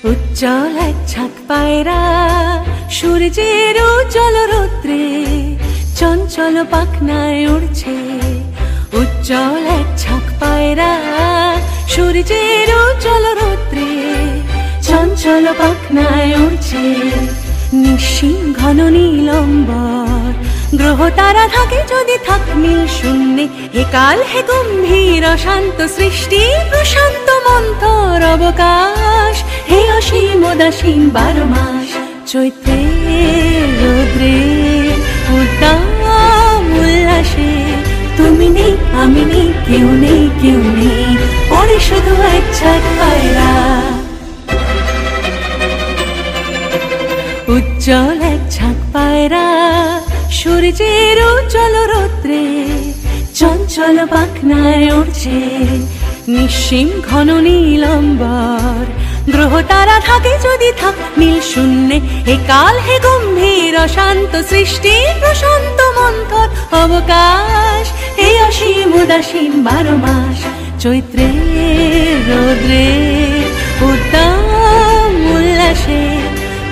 উজ্জ্বল এক ছাদ পায়রা সূর্যের উজ্জ্বল রৌদ্রে চঞ্চল পাখনায় উড়ছে। উজ্জ্বল এক ছাদ পায়রা সূর্যের উজ্জ্বল রৌদ্রে চঞ্চল পাখনায় উড়ছে। নিঃসীম ঘন নীলম্বর গ্রহ তারা থাকে যদি থাক নীল শূন্যে। হে কাল হে গম্ভীর অশান্ত সৃষ্টি প্রশান্ত মন্থর অবকাশ। হে অসীম উদাসীন 12 মাস চৈত্রের রৌদ্রে উদ্দাম উল্লাসে। তুমি নেই আমি নেই কেউ নেই কেউ নেই ওরে শুধু এক ছাদ পায়রা। উজ্জ্বল এক ছাদ পায়রা সূর্যের উজ্জ্বল রৌদ্রে চঞ্চল পাখনায় উড়ছে। নিঃসীম ঘন নীলম্বর গ্রহ তারা থাকে যদি থাক নীল শূন্যে। হে কাল হে গম্ভীর অশান্ত সৃষ্টি প্রশান্ত মন্থর অবকাশ। হে অসীম উদাসীন 12 মাস চৈত্রের রৌদ্রে উদ্দাম উল্লাসে।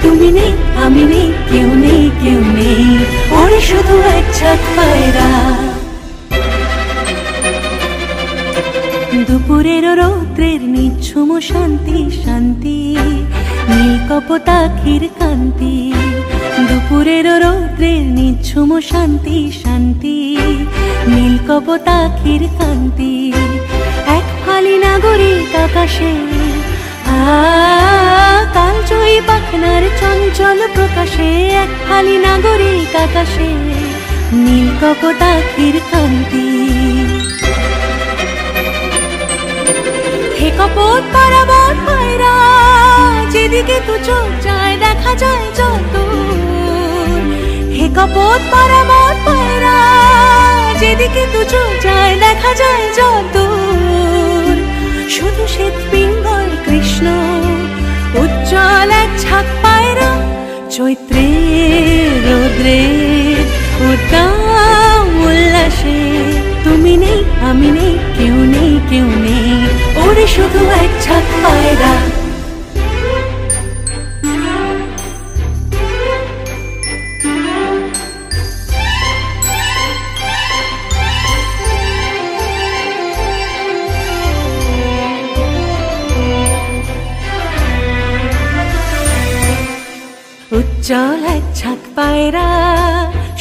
তুমি নেই আমি নেই কেউ নেই কেউ নেই ওরে শুধু এক ছাদ পায়রা। দুপুরের রৌদ্রের নিঝুম শান্তি শান্তি নীল কপোতাক্ষীর কান্তি। দুপুরের রৌদ্রের নিঝুম শান্তি শান্তি নীল কপোতাক্ষীর কান্তি। এক ফালি নাগরিক আকাশে কালজয়ী পাখনার চঞ্চল প্রকাশে। এক ফালি নাগরিক আকাশে নীল কপোতাক্ষীর কান্তি। হে কপোত পারাবত পায়রা যেদিকে তু চোখ যায় দেখা যায় যত। হে কপোত পারাবত পায়রা যেদিকে তু চোখ যায় দেখা যায় যত। শুধু শ্বেত পিঙ্গল কৃষ্ণ উজ্জ্বল এক ছাদ পায়রা চৈত্রের রৌদ্রে উদ্দাম উল্লাসে। তুমি নেই আমি নেই কেউ নেই কেউ নেই ওরে শুধু এক ছাদ পায়রা। উজ্জ্বল এক ছাদ পায়রা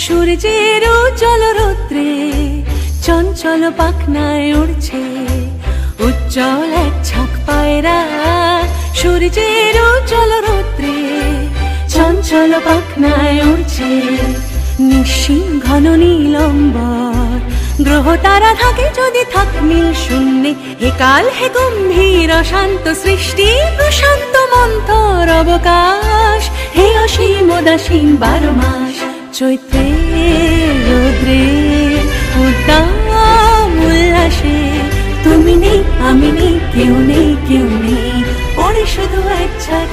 সূর্যের উজ্জ্বল রৌদ্রে চঞ্চল পাখনায় উড়ছে। উজ্জ্বল এক ছাদ পায়রা সূর্যের উজ্জ্বল রৌদ্রে চঞ্চল পাখনায় উড়ছে। নিঃসীম ঘন নীলম্বর গ্রহ তারা থাকে যদি থাক নীল শূন্যে। হে কাল হে গম্ভীর অশান্ত সৃষ্টি প্রশান্ত মন্থর অবকাশ। হে অসীম উদাসীন 12 মাস চৈত্রের রৌদ্রে উদ্দাম উল্লাসে। তুমি নেই আমি নেই কেউ নেই কেউ নেই ওরে শুধু এক ছাদ।